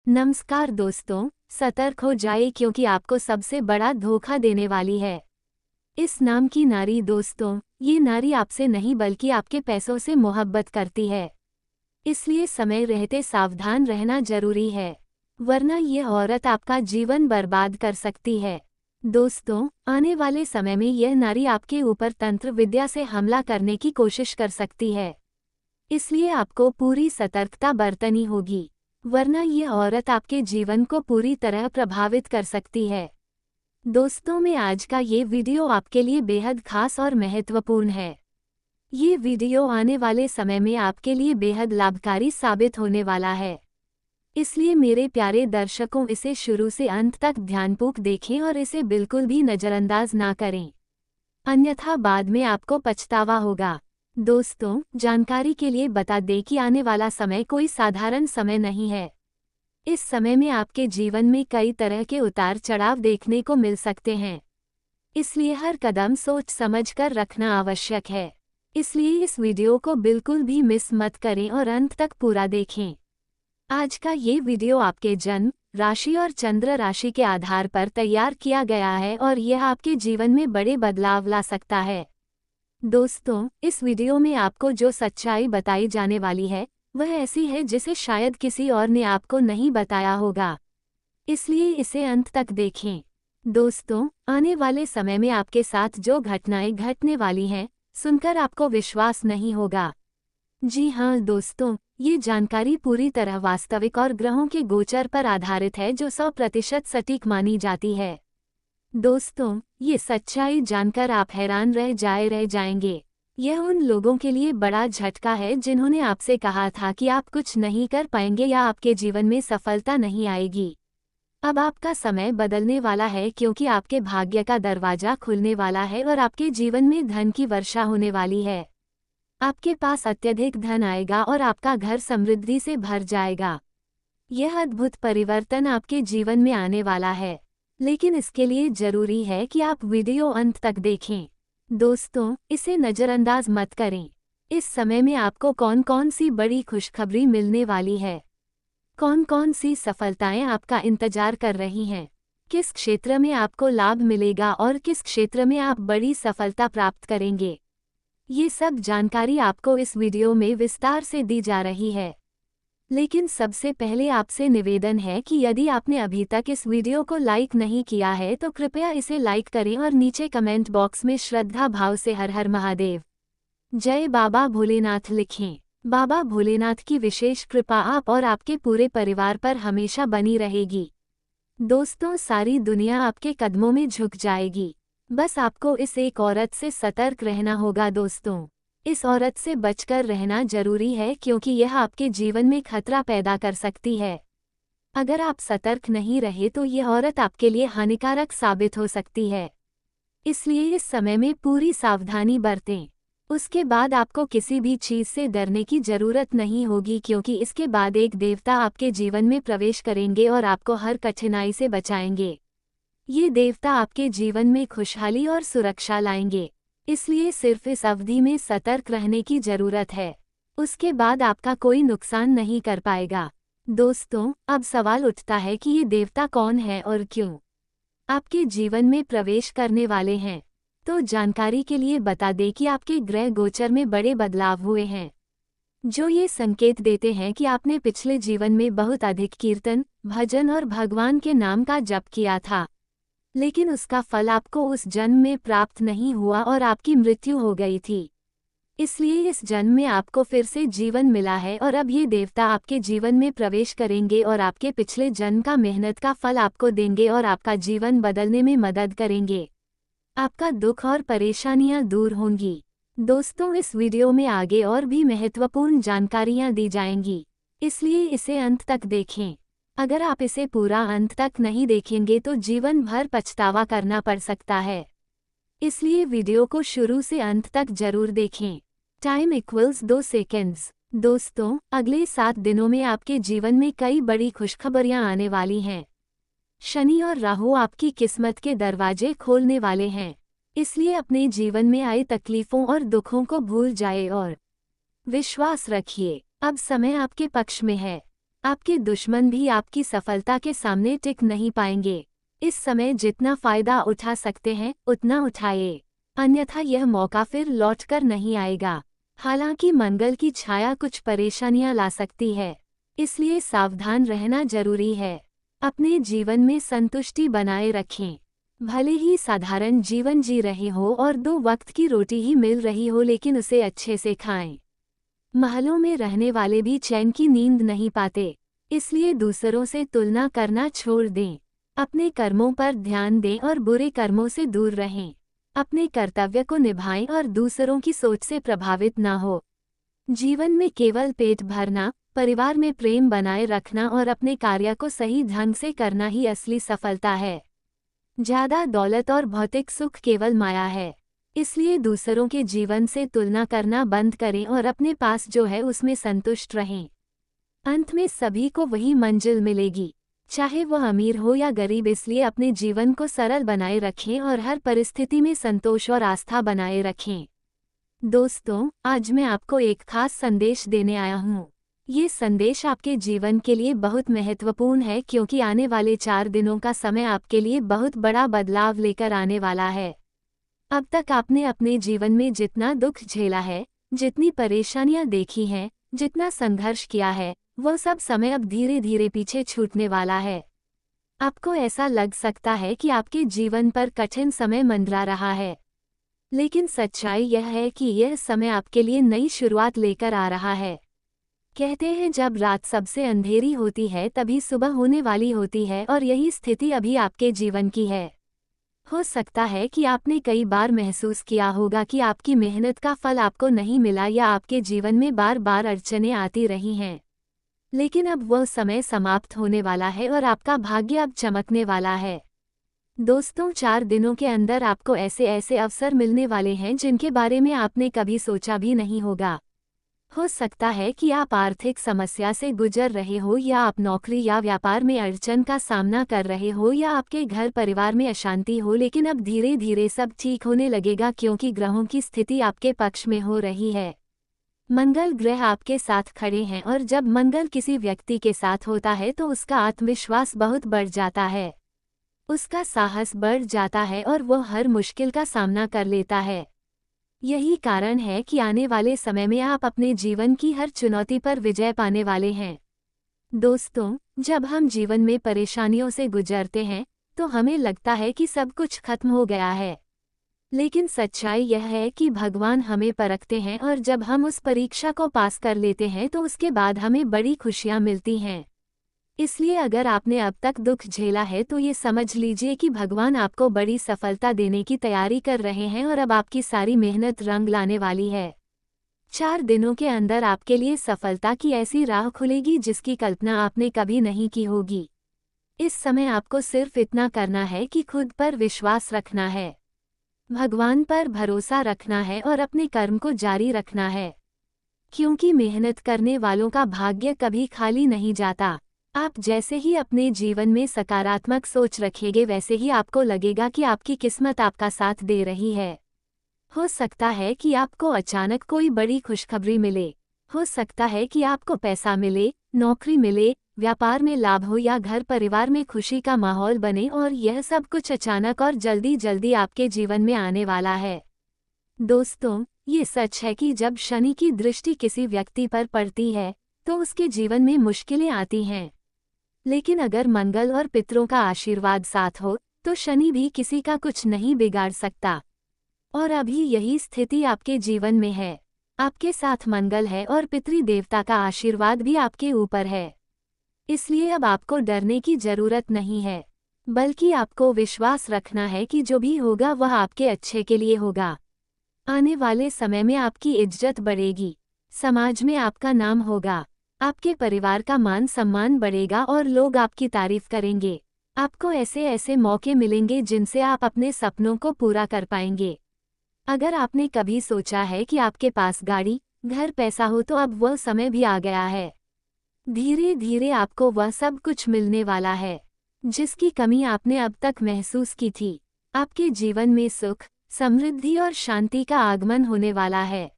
नमस्कार दोस्तों, सतर्क हो जाए क्योंकि आपको सबसे बड़ा धोखा देने वाली है इस नाम की नारी। दोस्तों, ये नारी आपसे नहीं बल्कि आपके पैसों से मोहब्बत करती है, इसलिए समय रहते सावधान रहना जरूरी है, वरना ये औरत आपका जीवन बर्बाद कर सकती है। दोस्तों, आने वाले समय में यह नारी आपके ऊपर तंत्र विद्या से हमला करने की कोशिश कर सकती है, इसलिए आपको पूरी सतर्कता बरतनी होगी, वरना ये औरत आपके जीवन को पूरी तरह प्रभावित कर सकती है। दोस्तों, में आज का ये वीडियो आपके लिए बेहद खास और महत्वपूर्ण है। ये वीडियो आने वाले समय में आपके लिए बेहद लाभकारी साबित होने वाला है, इसलिए मेरे प्यारे दर्शकों, इसे शुरू से अंत तक ध्यानपूर्वक देखें और इसे बिल्कुल भी नज़रअंदाज ना करें, अन्यथा बाद में आपको पछतावा होगा। दोस्तों, जानकारी के लिए बता दें कि आने वाला समय कोई साधारण समय नहीं है। इस समय में आपके जीवन में कई तरह के उतार चढ़ाव देखने को मिल सकते हैं, इसलिए हर कदम सोच समझ कर रखना आवश्यक है। इसलिए इस वीडियो को बिल्कुल भी मिस मत करें और अंत तक पूरा देखें। आज का ये वीडियो आपके जन्म राशि और चंद्र राशि के आधार पर तैयार किया गया है और यह आपके जीवन में बड़े बदलाव ला सकता है। दोस्तों, इस वीडियो में आपको जो सच्चाई बताई जाने वाली है वह ऐसी है जिसे शायद किसी और ने आपको नहीं बताया होगा, इसलिए इसे अंत तक देखें। दोस्तों, आने वाले समय में आपके साथ जो घटनाएं घटने वाली हैं, सुनकर आपको विश्वास नहीं होगा। जी हाँ दोस्तों, ये जानकारी पूरी तरह वास्तविक और ग्रहों के गोचर पर आधारित है जो 100% सटीक मानी जाती है। दोस्तों, ये सच्चाई जानकर आप हैरान रह जाएंगे। यह उन लोगों के लिए बड़ा झटका है जिन्होंने आपसे कहा था कि आप कुछ नहीं कर पाएंगे या आपके जीवन में सफलता नहीं आएगी। अब आपका समय बदलने वाला है क्योंकि आपके भाग्य का दरवाजा खुलने वाला है और आपके जीवन में धन की वर्षा होने वाली है। आपके पास अत्यधिक धन आएगा और आपका घर समृद्धि से भर जाएगा। यह अद्भुत परिवर्तन आपके जीवन में आने वाला है, लेकिन इसके लिए जरूरी है कि आप वीडियो अंत तक देखें। दोस्तों, इसे नज़रअंदाज मत करें। इस समय में आपको कौन कौन सी बड़ी खुशखबरी मिलने वाली है, कौन कौन सी सफलताएं आपका इंतजार कर रही हैं, किस क्षेत्र में आपको लाभ मिलेगा और किस क्षेत्र में आप बड़ी सफलता प्राप्त करेंगे, ये सब जानकारी आपको इस वीडियो में विस्तार से दी जा रही है। लेकिन सबसे पहले आपसे निवेदन है कि यदि आपने अभी तक इस वीडियो को लाइक नहीं किया है तो कृपया इसे लाइक करें और नीचे कमेंट बॉक्स में श्रद्धा भाव से हर हर महादेव, जय बाबा भोलेनाथ लिखें। बाबा भोलेनाथ की विशेष कृपा आप और आपके पूरे परिवार पर हमेशा बनी रहेगी। दोस्तों, सारी दुनिया आपके कदमों में झुक जाएगी, बस आपको इस एक औरत से सतर्क रहना होगा। दोस्तों, इस औरत से बचकर रहना जरूरी है क्योंकि यह आपके जीवन में खतरा पैदा कर सकती है। अगर आप सतर्क नहीं रहे तो यह औरत आपके लिए हानिकारक साबित हो सकती है, इसलिए इस समय में पूरी सावधानी बरतें। उसके बाद आपको किसी भी चीज़ से डरने की जरूरत नहीं होगी क्योंकि इसके बाद एक देवता आपके जीवन में प्रवेश करेंगे और आपको हर कठिनाई से बचाएंगे। ये देवता आपके जीवन में खुशहाली और सुरक्षा लाएंगे, इसलिए सिर्फ इस अवधि में सतर्क रहने की जरूरत है। उसके बाद आपका कोई नुकसान नहीं कर पाएगा। दोस्तों, अब सवाल उठता है कि ये देवता कौन है और क्यों आपके जीवन में प्रवेश करने वाले हैं। तो जानकारी के लिए बता दें कि आपके ग्रह गोचर में बड़े बदलाव हुए हैं, जो ये संकेत देते हैं कि आपने पिछले जीवन में बहुत अधिक कीर्तन, भजन और भगवान के नाम का जप किया था, लेकिन उसका फल आपको उस जन्म में प्राप्त नहीं हुआ और आपकी मृत्यु हो गई थी। इसलिए इस जन्म में आपको फिर से जीवन मिला है और अब ये देवता आपके जीवन में प्रवेश करेंगे और आपके पिछले जन्म का मेहनत का फल आपको देंगे और आपका जीवन बदलने में मदद करेंगे। आपका दुख और परेशानियां दूर होंगी। दोस्तों, इस वीडियो में आगे और भी महत्वपूर्ण जानकारियां दी जाएंगी, इसलिए इसे अंत तक देखें। अगर आप इसे पूरा अंत तक नहीं देखेंगे तो जीवन भर पछतावा करना पड़ सकता है, इसलिए वीडियो को शुरू से अंत तक जरूर देखें। Time equals 2 seconds. दोस्तों, अगले 7 दिनों में आपके जीवन में कई बड़ी खुशखबरियां आने वाली हैं। शनि और राहु आपकी किस्मत के दरवाजे खोलने वाले हैं, इसलिए अपने जीवन में आए तकलीफों और दुखों को भूल जाए और विश्वास रखिए। अब समय आपके पक्ष में है। आपके दुश्मन भी आपकी सफलता के सामने टिक नहीं पाएंगे। इस समय जितना फायदा उठा सकते हैं उतना उठाइए, अन्यथा यह मौका फिर लौटकर नहीं आएगा। हालांकि मंगल की छाया कुछ परेशानियां ला सकती है, इसलिए सावधान रहना जरूरी है। अपने जीवन में संतुष्टि बनाए रखें। भले ही साधारण जीवन जी रहे हो और 2 वक्त की रोटी ही मिल रही हो, लेकिन उसे अच्छे से खाएं। महलों में रहने वाले भी चैन की नींद नहीं पाते, इसलिए दूसरों से तुलना करना छोड़ दें। अपने कर्मों पर ध्यान दें और बुरे कर्मों से दूर रहें। अपने कर्तव्य को निभाएं और दूसरों की सोच से प्रभावित ना हो। जीवन में केवल पेट भरना, परिवार में प्रेम बनाए रखना और अपने कार्य को सही ढंग से करना ही असली सफलता है। ज्यादा दौलत और भौतिक सुख केवल माया है, इसलिए दूसरों के जीवन से तुलना करना बंद करें और अपने पास जो है उसमें संतुष्ट रहें। अंत में सभी को वही मंजिल मिलेगी, चाहे वह अमीर हो या गरीब। इसलिए अपने जीवन को सरल बनाए रखें और हर परिस्थिति में संतोष और आस्था बनाए रखें। दोस्तों, आज मैं आपको एक खास संदेश देने आया हूँ। ये संदेश आपके जीवन के लिए बहुत महत्वपूर्ण है, क्योंकि आने वाले 4 दिनों का समय आपके लिए बहुत बड़ा बदलाव लेकर आने वाला है। अब तक आपने अपने जीवन में जितना दुख झेला है, जितनी परेशानियां देखी हैं, जितना संघर्ष किया है, वह सब समय अब धीरे धीरे पीछे छूटने वाला है। आपको ऐसा लग सकता है कि आपके जीवन पर कठिन समय मंडरा रहा है, लेकिन सच्चाई यह है कि यह समय आपके लिए नई शुरुआत लेकर आ रहा है। कहते हैं जब रात सबसे अंधेरी होती है तभी सुबह होने वाली होती है, और यही स्थिति अभी आपके जीवन की है। हो सकता है कि आपने कई बार महसूस किया होगा कि आपकी मेहनत का फल आपको नहीं मिला, या आपके जीवन में बार बार अड़चनें आती रही हैं। लेकिन अब वह समय समाप्त होने वाला है और आपका भाग्य अब चमकने वाला है। दोस्तों, 4 दिनों के अंदर आपको ऐसे ऐसे अवसर मिलने वाले हैं जिनके बारे में आपने कभी सोचा भी नहीं होगा। हो सकता है कि आप आर्थिक समस्या से गुजर रहे हो, या आप नौकरी या व्यापार में अड़चन का सामना कर रहे हो, या आपके घर परिवार में अशांति हो। लेकिन अब धीरे धीरे सब ठीक होने लगेगा, क्योंकि ग्रहों की स्थिति आपके पक्ष में हो रही है। मंगल ग्रह आपके साथ खड़े हैं, और जब मंगल किसी व्यक्ति के साथ होता है तो उसका आत्मविश्वास बहुत बढ़ जाता है, उसका साहस बढ़ जाता है और वह हर मुश्किल का सामना कर लेता है। यही कारण है कि आने वाले समय में आप अपने जीवन की हर चुनौती पर विजय पाने वाले हैं। दोस्तों, जब हम जीवन में परेशानियों से गुजरते हैं तो हमें लगता है कि सब कुछ खत्म हो गया है, लेकिन सच्चाई यह है कि भगवान हमें परखते हैं, और जब हम उस परीक्षा को पास कर लेते हैं तो उसके बाद हमें बड़ी खुशियां मिलती हैं। इसलिए अगर आपने अब तक दुख झेला है तो ये समझ लीजिए कि भगवान आपको बड़ी सफलता देने की तैयारी कर रहे हैं, और अब आपकी सारी मेहनत रंग लाने वाली है। 4 दिनों के अंदर आपके लिए सफलता की ऐसी राह खुलेगी जिसकी कल्पना आपने कभी नहीं की होगी। इस समय आपको सिर्फ इतना करना है कि खुद पर विश्वास रखना है, भगवान पर भरोसा रखना है और अपने कर्म को जारी रखना है, क्योंकि मेहनत करने वालों का भाग्य कभी खाली नहीं जाता। आप जैसे ही अपने जीवन में सकारात्मक सोच रखेंगे, वैसे ही आपको लगेगा कि आपकी किस्मत आपका साथ दे रही है। हो सकता है कि आपको अचानक कोई बड़ी खुशखबरी मिले, हो सकता है कि आपको पैसा मिले, नौकरी मिले, व्यापार में लाभ हो, या घर परिवार में खुशी का माहौल बने, और यह सब कुछ अचानक और जल्दी जल्दी आपके जीवन में आने वाला है। दोस्तों, ये सच है कि जब शनि की दृष्टि किसी व्यक्ति पर पड़ती है तो उसके जीवन में मुश्किलें आती हैं, लेकिन अगर मंगल और पितरों का आशीर्वाद साथ हो तो शनि भी किसी का कुछ नहीं बिगाड़ सकता। और अभी यही स्थिति आपके जीवन में है। आपके साथ मंगल है और पितृ देवता का आशीर्वाद भी आपके ऊपर है, इसलिए अब आपको डरने की जरूरत नहीं है, बल्कि आपको विश्वास रखना है कि जो भी होगा वह आपके अच्छे के लिए होगा। आने वाले समय में आपकी इज्जत बढ़ेगी, समाज में आपका नाम होगा, आपके परिवार का मान सम्मान बढ़ेगा और लोग आपकी तारीफ करेंगे। आपको ऐसे ऐसे मौके मिलेंगे जिनसे आप अपने सपनों को पूरा कर पाएंगे। अगर आपने कभी सोचा है कि आपके पास गाड़ी, घर, पैसा हो, तो अब वह समय भी आ गया है। धीरे धीरे आपको वह सब कुछ मिलने वाला है जिसकी कमी आपने अब तक महसूस की थी। आपके जीवन में सुख, समृद्धि और शांति का आगमन होने वाला है।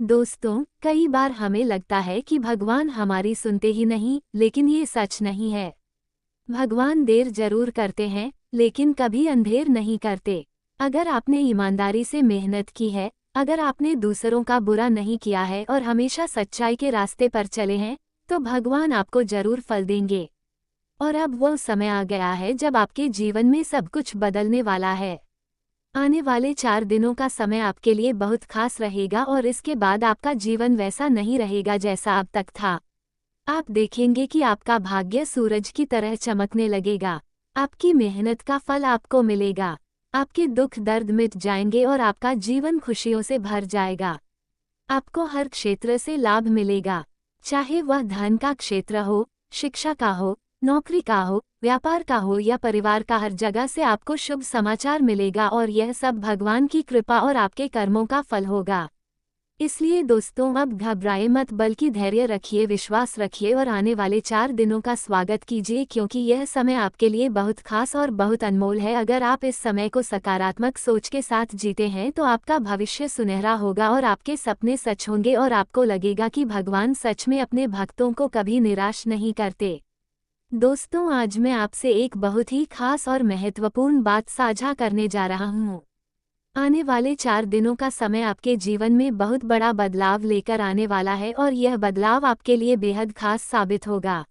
दोस्तों, कई बार हमें लगता है कि भगवान हमारी सुनते ही नहीं, लेकिन ये सच नहीं है। भगवान देर जरूर करते हैं, लेकिन कभी अंधेर नहीं करते। अगर आपने ईमानदारी से मेहनत की है, अगर आपने दूसरों का बुरा नहीं किया है और हमेशा सच्चाई के रास्ते पर चले हैं, तो भगवान आपको जरूर फल देंगे। और अब वो समय आ गया है जब आपके जीवन में सब कुछ बदलने वाला है। आने वाले 4 दिनों का समय आपके लिए बहुत खास रहेगा और इसके बाद आपका जीवन वैसा नहीं रहेगा जैसा अब तक था। आप देखेंगे कि आपका भाग्य सूरज की तरह चमकने लगेगा। आपकी मेहनत का फल आपको मिलेगा। आपके दुख दर्द मिट जाएंगे और आपका जीवन खुशियों से भर जाएगा। आपको हर क्षेत्र से लाभ मिलेगा, चाहे वह धन का क्षेत्र हो, शिक्षा का हो, नौकरी का हो, व्यापार का हो या परिवार का। हर जगह से आपको शुभ समाचार मिलेगा और यह सब भगवान की कृपा और आपके कर्मों का फल होगा। इसलिए दोस्तों, अब घबराए मत, बल्कि धैर्य रखिए, विश्वास रखिए और आने वाले 4 दिनों का स्वागत कीजिए, क्योंकि यह समय आपके लिए बहुत खास और बहुत अनमोल है। अगर आप इस समय को सकारात्मक सोच के साथ जीते हैं तो आपका भविष्य सुनहरा होगा और आपके सपने सच होंगे और आपको लगेगा कि भगवान सच में अपने भक्तों को कभी निराश नहीं करते। दोस्तों, आज मैं आपसे एक बहुत ही खास और महत्वपूर्ण बात साझा करने जा रहा हूँ। आने वाले 4 दिनों का समय आपके जीवन में बहुत बड़ा बदलाव लेकर आने वाला है और यह बदलाव आपके लिए बेहद खास साबित होगा।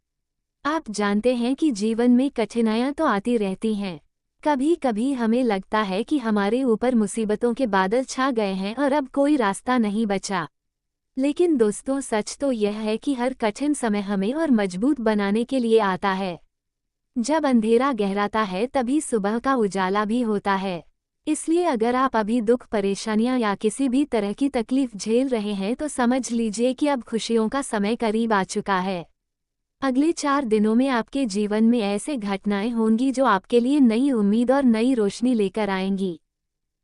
आप जानते हैं कि जीवन में कठिनाइयां तो आती रहती हैं। कभी कभी हमें लगता है कि हमारे ऊपर मुसीबतों के बादल छा गए हैं और अब कोई रास्ता नहीं बचा। लेकिन दोस्तों, सच तो यह है कि हर कठिन समय हमें और मजबूत बनाने के लिए आता है। जब अंधेरा गहराता है तभी सुबह का उजाला भी होता है। इसलिए अगर आप अभी दुख, परेशानियां या किसी भी तरह की तकलीफ झेल रहे हैं तो समझ लीजिए कि अब खुशियों का समय करीब आ चुका है। अगले 4 दिनों में आपके जीवन में ऐसे घटनाएं होंगी जो आपके लिए नई उम्मीद और नई रोशनी लेकर आएंगी।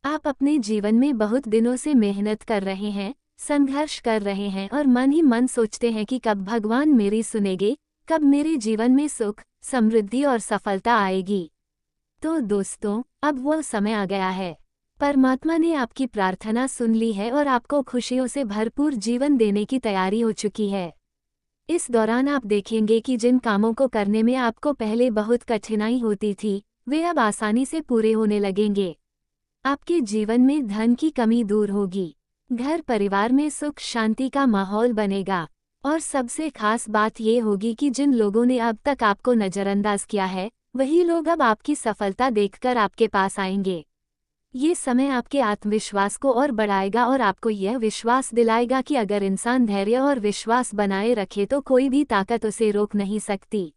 आप अपने जीवन में बहुत दिनों से मेहनत कर रहे हैं, संघर्ष कर रहे हैं और मन ही मन सोचते हैं कि कब भगवान मेरी सुनेंगे, कब मेरे जीवन में सुख, समृद्धि और सफलता आएगी। तो दोस्तों, अब वो समय आ गया है। परमात्मा ने आपकी प्रार्थना सुन ली है और आपको खुशियों से भरपूर जीवन देने की तैयारी हो चुकी है। इस दौरान आप देखेंगे कि जिन कामों को करने में आपको पहले बहुत कठिनाई होती थी, वे अब आसानी से पूरे होने लगेंगे। आपके जीवन में धन की कमी दूर होगी, घर परिवार में सुख शांति का माहौल बनेगा और सबसे खास बात ये होगी कि जिन लोगों ने अब तक आपको नज़रअंदाज किया है, वही लोग अब आपकी सफलता देखकर आपके पास आएंगे। ये समय आपके आत्मविश्वास को और बढ़ाएगा और आपको यह विश्वास दिलाएगा कि अगर इंसान धैर्य और विश्वास बनाए रखे तो कोई भी ताकत उसे रोक नहीं सकती।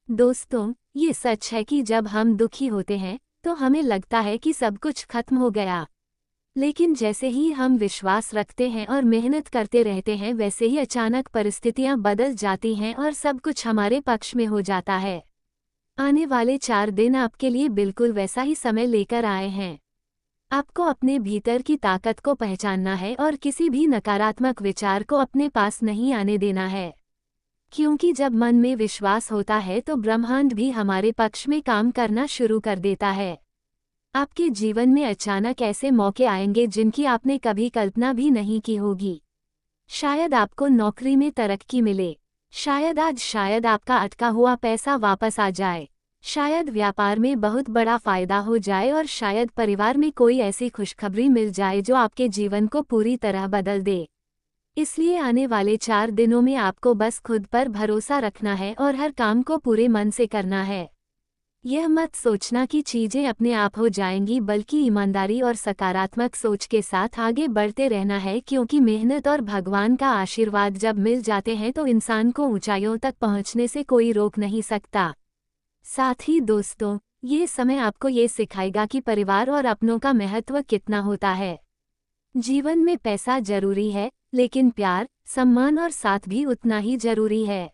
दोस्तों, ये सच है कि जब हम दुखी होते हैं तो हमें लगता है कि सब कुछ खत्म हो गया। लेकिन जैसे ही हम विश्वास रखते हैं और मेहनत करते रहते हैं, वैसे ही अचानक परिस्थितियां बदल जाती हैं और सब कुछ हमारे पक्ष में हो जाता है। आने वाले 4 दिन आपके लिए बिल्कुल वैसा ही समय लेकर आए हैं। आपको अपने भीतर की ताकत को पहचानना है और किसी भी नकारात्मक विचार को अपने पास नहीं आने देना है, क्योंकि जब मन में विश्वास होता है तो ब्रह्मांड भी हमारे पक्ष में काम करना शुरू कर देता है। आपके जीवन में अचानक ऐसे मौके आएंगे जिनकी आपने कभी कल्पना भी नहीं की होगी। शायद आपको नौकरी में तरक्की मिले, शायद आपका अटका हुआ पैसा वापस आ जाए, शायद व्यापार में बहुत बड़ा फायदा हो जाए और शायद परिवार में कोई ऐसी खुशखबरी मिल जाए जो आपके जीवन को पूरी तरह बदल दे। इसलिए आने वाले 4 दिनों में आपको बस खुद पर भरोसा रखना है और हर काम को पूरे मन से करना है। यह मत सोचना कि चीजें अपने आप हो जाएंगी, बल्कि ईमानदारी और सकारात्मक सोच के साथ आगे बढ़ते रहना है, क्योंकि मेहनत और भगवान का आशीर्वाद जब मिल जाते हैं तो इंसान को ऊंचाइयों तक पहुंचने से कोई रोक नहीं सकता। साथ ही दोस्तों, ये समय आपको ये सिखाएगा कि परिवार और अपनों का महत्व कितना होता है। जीवन में पैसा जरूरी है, लेकिन प्यार, सम्मान और साथ भी उतना ही जरूरी है।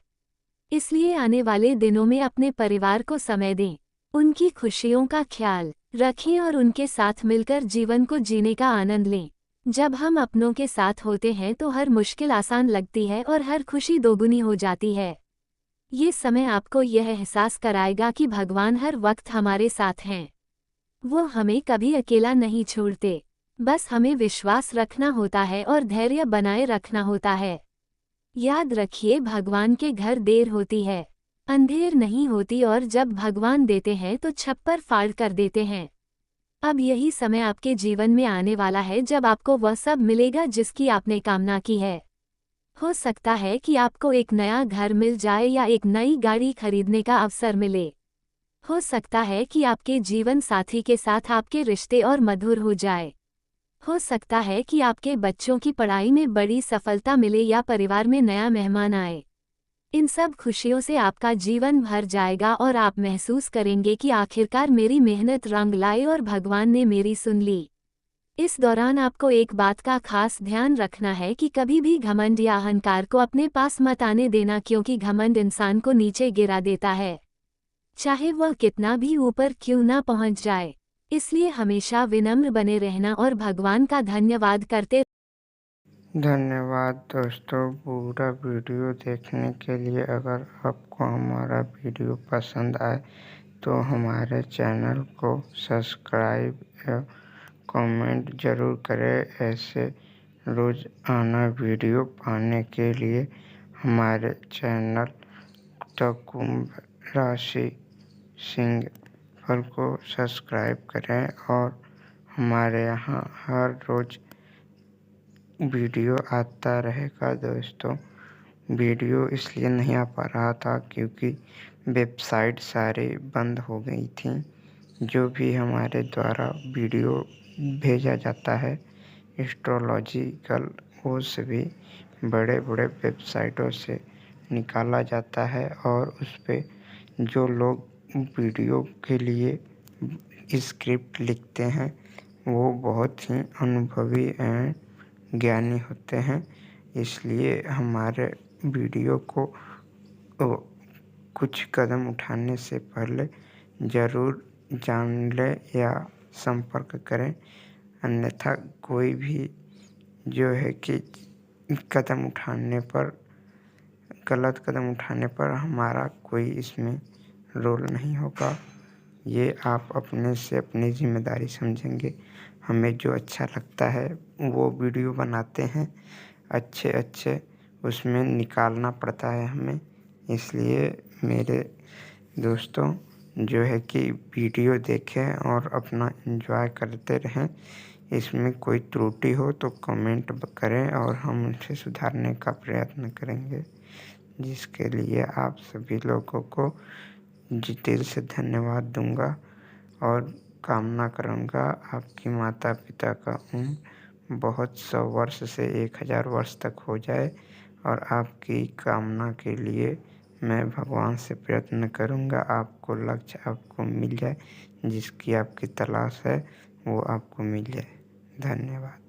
इसलिए आने वाले दिनों में अपने परिवार को समय दें, उनकी खुशियों का ख्याल रखें और उनके साथ मिलकर जीवन को जीने का आनंद लें। जब हम अपनों के साथ होते हैं तो हर मुश्किल आसान लगती है और हर खुशी दोगुनी हो जाती है। ये समय आपको यह एहसास कराएगा कि भगवान हर वक्त हमारे साथ हैं। वो हमें कभी अकेला नहीं छोड़ते। बस हमें विश्वास रखना होता है और धैर्य बनाए रखना होता है। याद रखिए, भगवान के घर देर होती है, अंधेर नहीं होती, और जब भगवान देते हैं तो छप्पर फाड़ कर देते हैं। अब यही समय आपके जीवन में आने वाला है जब आपको वह सब मिलेगा जिसकी आपने कामना की है। हो सकता है कि आपको एक नया घर मिल जाए या एक नई गाड़ी खरीदने का अवसर मिले। हो सकता है कि आपके जीवन साथी के साथ आपके रिश्ते और मधुर हो जाए। हो सकता है कि आपके बच्चों की पढ़ाई में बड़ी सफलता मिले या परिवार में नया मेहमान आए। इन सब खुशियों से आपका जीवन भर जाएगा और आप महसूस करेंगे कि आखिरकार मेरी मेहनत रंग लाई और भगवान ने मेरी सुन ली। इस दौरान आपको एक बात का खास ध्यान रखना है कि कभी भी घमंड या अहंकार को अपने पास मत आने देना, क्योंकि घमंड इंसान को नीचे गिरा देता है, चाहे वह कितना भी ऊपर क्यों ना पहुंच जाए। इसलिए हमेशा विनम्र बने रहना और भगवान का धन्यवाद करते। धन्यवाद दोस्तों पूरा वीडियो देखने के लिए। अगर आपको हमारा वीडियो पसंद आए तो हमारे चैनल को सब्सक्राइब या कमेंट ज़रूर करें। ऐसे रोज़ाना वीडियो पाने के लिए हमारे चैनल द कुंभ राशि सिंह पर को सब्सक्राइब करें। और हमारे यहाँ हर रोज़ वीडियो आता रहेगा दोस्तों। वीडियो इसलिए नहीं आ पा रहा था क्योंकि वेबसाइट सारी बंद हो गई थी। जो भी हमारे द्वारा वीडियो भेजा जाता है एस्ट्रोलॉजिकल, वो सभी बड़े बड़े वेबसाइटों से निकाला जाता है, और उस पे जो लोग वीडियो के लिए स्क्रिप्ट लिखते हैं वो बहुत ही अनुभवी एंड ज्ञानी होते हैं। इसलिए हमारे वीडियो को कुछ कदम उठाने से पहले ज़रूर जान लें या संपर्क करें। अन्यथा कोई भी जो है कि गलत कदम उठाने पर हमारा कोई इसमें रोल नहीं होगा। ये आप अपने से अपनी जिम्मेदारी समझेंगे। हमें जो अच्छा लगता है वो वीडियो बनाते हैं, अच्छे अच्छे उसमें निकालना पड़ता है हमें। इसलिए मेरे दोस्तों जो है कि वीडियो देखें और अपना एंजॉय करते रहें। इसमें कोई त्रुटि हो तो कमेंट करें और हम उसे सुधारने का प्रयत्न करेंगे, जिसके लिए आप सभी लोगों को दिल से धन्यवाद दूंगा और कामना करूंगा आपकी माता पिता का उम्र बहुत 100 वर्ष से 1000 वर्ष तक हो जाए। और आपकी कामना के लिए मैं भगवान से प्रयत्न करूंगा आपको लक्ष्य आपको मिल जाए, जिसकी आपकी तलाश है वो आपको मिल जाए। धन्यवाद।